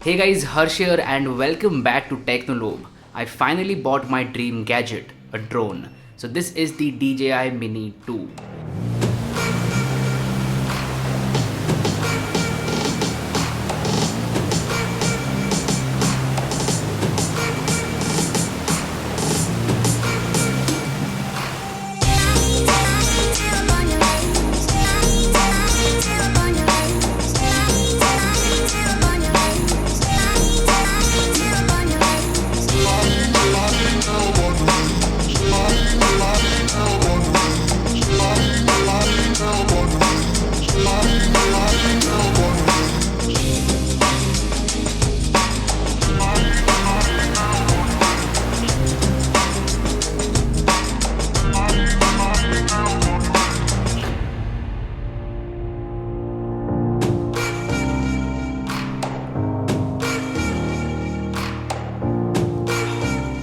Hey guys, Harsh here and welcome back to Technolobe. I finally bought my dream gadget, a drone. So this is the DJI Mini 2.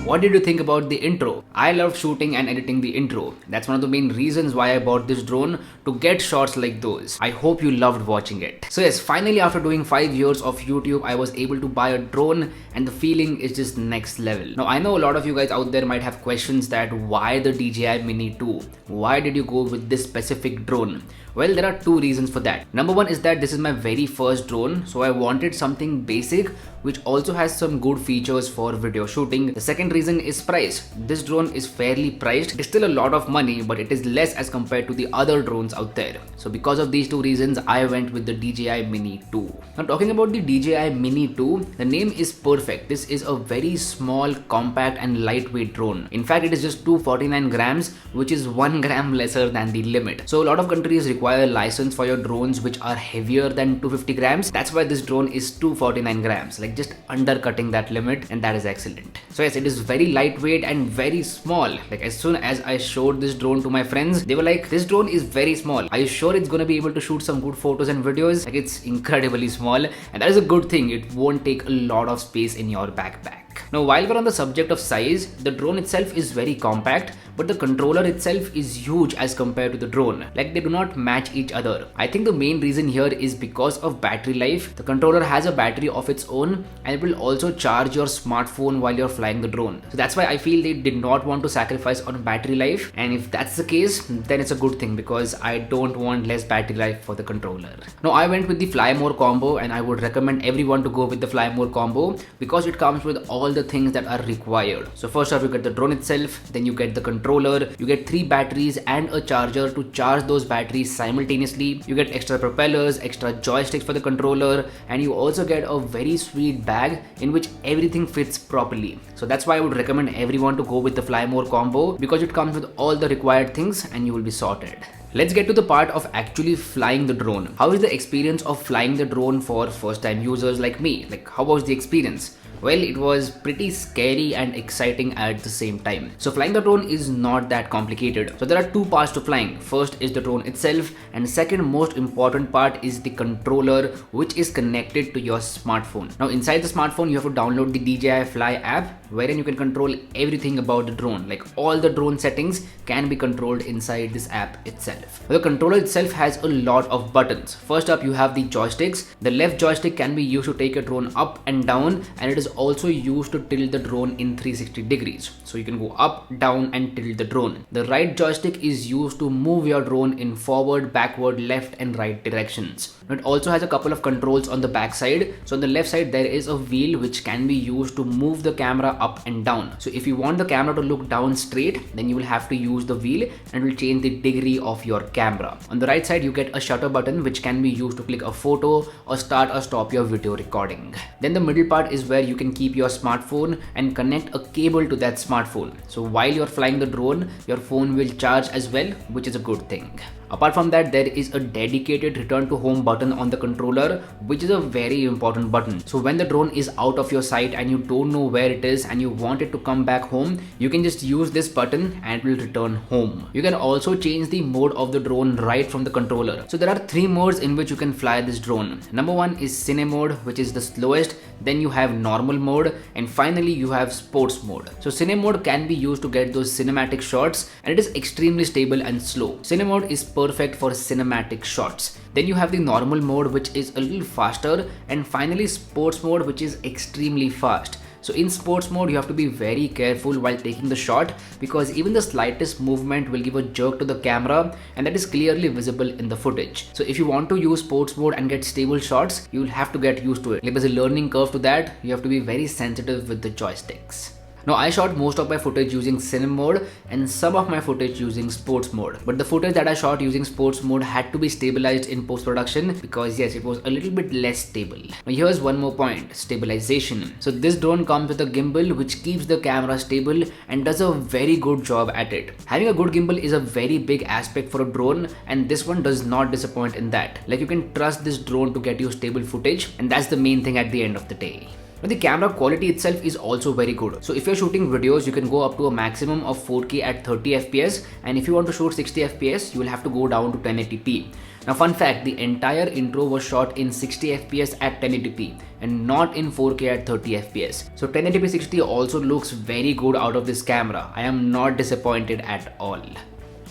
What did you think about the intro? I love shooting and editing the intro. That's one of the main reasons why I bought this drone, to get shots like those. I hope you loved watching it. So yes, finally after doing 5 years of YouTube, I was able to buy a drone and the feeling is just next level. Now I know a lot of you guys out there might have questions that why the DJI Mini 2? Why did you go with this specific drone? Well, there are two reasons for that. Number one is that this is my very first drone, so I wanted something basic which also has some good features for video shooting. The second reason is price. This drone is fairly priced. It's still a lot of money, but it is less as compared to the other drones out there. So because of these two reasons, I went with the DJI Mini 2. Now talking about the DJI Mini 2, the name is perfect. This is a very small, compact and lightweight drone. In fact, it is just 249 grams, which is 1 gram lesser than the limit. So a lot of countries require a license for your drones which are heavier than 250 grams. That's why this drone is 249 grams, like just undercutting that limit, and that is excellent. So yes, it is very lightweight and very small. Like as soon as I showed this drone to my friends, they were like, this drone is very small. Are you sure it's gonna be able to shoot some good photos and videos? Like, it's incredibly small, and that is a good thing. It won't take a lot of space in your backpack. Now while we're on the subject of size, the drone itself is very compact, but the controller itself is huge as compared to the drone. Like, they do not match each other. I think the main reason here is because of battery life. The controller has a battery of its own and it will also charge your smartphone while you're flying the drone. So that's why I feel they did not want to sacrifice on battery life, and if that's the case, then it's a good thing because I don't want less battery life for the controller. Now I went with the Fly More combo, and I would recommend everyone to go with the Fly More combo because it comes with all the things that are required. So first off, you get the drone itself, then you get the controller, you get 3 batteries and a charger to charge those batteries simultaneously. You get extra propellers, extra joysticks for the controller, and you also get a very sweet bag in which everything fits properly. So that's why I would recommend everyone to go with the Fly More combo because it comes with all the required things and you will be sorted. Let's get to the part of actually flying the drone. How is the experience of flying the drone for first time users like me? Like, how was the experience? Well, it was pretty scary and exciting at the same time. So flying the drone is not that complicated. So there are two parts to flying. First is the drone itself, and second most important part is the controller, which is connected to your smartphone. Now inside the smartphone, you have to download the DJI Fly app, wherein you can control everything about the drone. Like, all the drone settings can be controlled inside this app itself. The controller itself has a lot of buttons. First up, you have the joysticks. The left joystick can be used to take a drone up and down, and it is also used to tilt the drone in 360 degrees. So you can go up, down and tilt the drone. The right joystick is used to move your drone in forward, backward, left and right directions. It also has a couple of controls on the back side. So on the left side, there is a wheel which can be used to move the camera up and down. So if you want the camera to look down straight, then you will have to use the wheel and it will change the degree of your camera. On the right side, you get a shutter button which can be used to click a photo or start or stop your video recording. Then the middle part is where you can keep your smartphone and connect a cable to that smartphone. So while you're flying the drone, your phone will charge as well, which is a good thing. Apart from that, there is a dedicated return to home button on the controller, which is a very important button. So when the drone is out of your sight and you don't know where it is and you want it to come back home, you can just use this button and it will return home. You can also change the mode of the drone right from the controller. So there are 3 modes in which you can fly this drone. Number 1 is Cine mode, which is the slowest. Then you have normal mode, and finally you have sports mode. So Cine mode can be used to get those cinematic shots, and it is extremely stable and slow. Cine mode is perfect for cinematic shots. Then you have the normal mode, which is a little faster, and finally sports mode, which is extremely fast. So in sports mode, you have to be very careful while taking the shot because even the slightest movement will give a jerk to the camera, and that is clearly visible in the footage. So if you want to use sports mode and get stable shots, you will have to get used to it. Like there's a learning curve to that. You have to be very sensitive with the joysticks. Now I shot most of my footage using cine mode and some of my footage using sports mode. But the footage that I shot using sports mode had to be stabilized in post-production because yes, it was a little bit less stable. Now here's one more point, stabilization. So this drone comes with a gimbal which keeps the camera stable and does a very good job at it. Having a good gimbal is a very big aspect for a drone, and this one does not disappoint in that. Like you can trust this drone to get you stable footage, and that's the main thing at the end of the day. But the camera quality itself is also very good. So if you're shooting videos, you can go up to a maximum of 4K at 30 FPS, and if you want to shoot 60 FPS, you will have to go down to 1080p. Now fun fact, the entire intro was shot in 60 FPS at 1080p and not in 4K at 30 FPS. So 1080p 60 also looks very good out of this camera. I am not disappointed at all.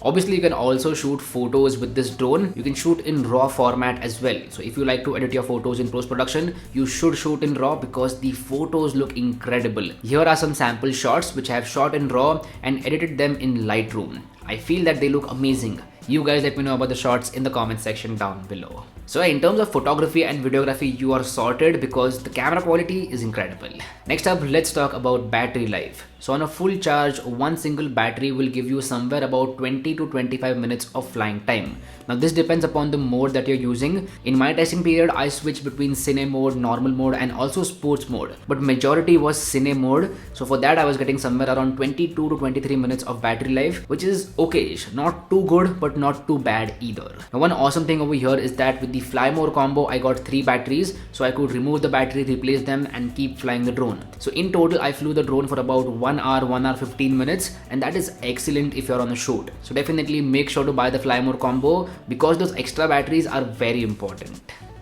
Obviously, you can also shoot photos with this drone. You can shoot in RAW format as well. So if you like to edit your photos in post-production, you should shoot in RAW because the photos look incredible. Here are some sample shots which I have shot in RAW and edited them in Lightroom. I feel that they look amazing. You guys let me know about the shots in the comment section down below. So in terms of photography and videography, you are sorted because the camera quality is incredible. Next up, let's talk about battery life. So on a full charge, one single battery will give you somewhere about 20 to 25 minutes of flying time. Now this depends upon the mode that you're using. In my testing period, I switched between cine mode, normal mode and also sports mode. But majority was cine mode. So for that I was getting somewhere around 22 to 23 minutes of battery life, which is okay-ish. Not too good, but not too bad either. Now one awesome thing over here is that with the fly more combo, I got 3 batteries. So I could remove the battery, replace them and keep flying the drone. So in total, I flew the drone for about 1 hour 15 minutes, and that is excellent if you're on a shoot. So definitely make sure to buy the fly more combo because those extra batteries are very important.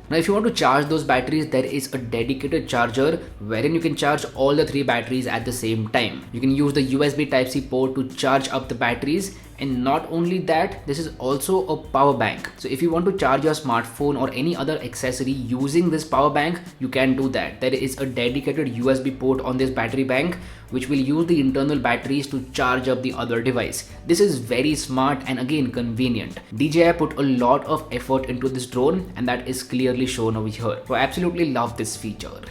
Now if you want to charge those batteries, there is a dedicated charger wherein you can charge all the 3 batteries at the same time. You can use the USB Type-C port to charge up the batteries, and not only that, this is also a power bank. So if you want to charge your smartphone or any other accessory using this power bank, you can do that. There is a dedicated USB port on this battery bank which will use the internal batteries to charge up the other device. This is very smart and again convenient. DJI put a lot of effort into this drone and that is clearly shown over here. So I absolutely love this feature.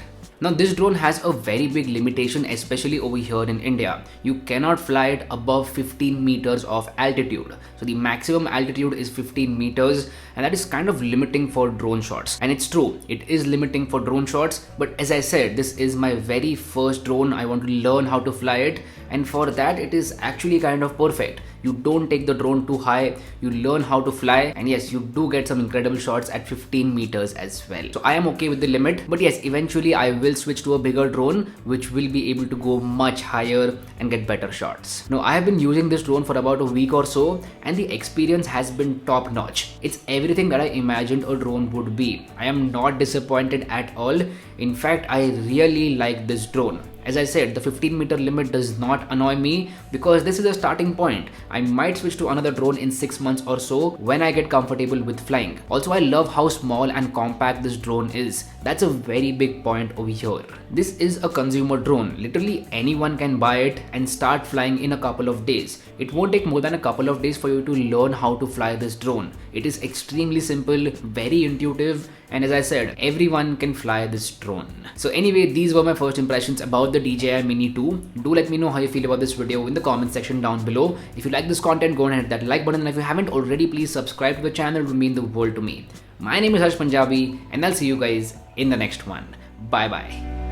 Now this drone has a very big limitation, especially over here in India. You cannot fly it above 15 meters of altitude. So the maximum altitude is 15 meters and that is kind of limiting for drone shots. And it's true, it is limiting for drone shots. But as I said, this is my very first drone. I want to learn how to fly it, and for that it is actually kind of perfect. You don't take the drone too high, you learn how to fly, and yes, you do get some incredible shots at 15 meters as well. So I am okay with the limit, but yes, eventually I will switch to a bigger drone which will be able to go much higher and get better shots. Now I have been using this drone for about a week or so and the experience has been top notch. It's everything that I imagined a drone would be. I am not disappointed at all. In fact, I really like this drone. As I said, the 15 meter limit does not annoy me because this is a starting point. I might switch to another drone in 6 months or so when I get comfortable with flying. Also, I love how small and compact this drone is. That's a very big point over here. This is a consumer drone. Literally anyone can buy it and start flying in a couple of days. It won't take more than a couple of days for you to learn how to fly this drone. It is extremely simple, very intuitive, and as I said, everyone can fly this drone. So anyway, these were my first impressions about the DJI Mini 2. Do let me know how you feel about this video in the comment section down below. If you like this content, go ahead and hit that like button, and if you haven't already, please subscribe to the channel. It would mean the world to me. My name is Harsh Punjabi and I'll see you guys in the next one. Bye bye.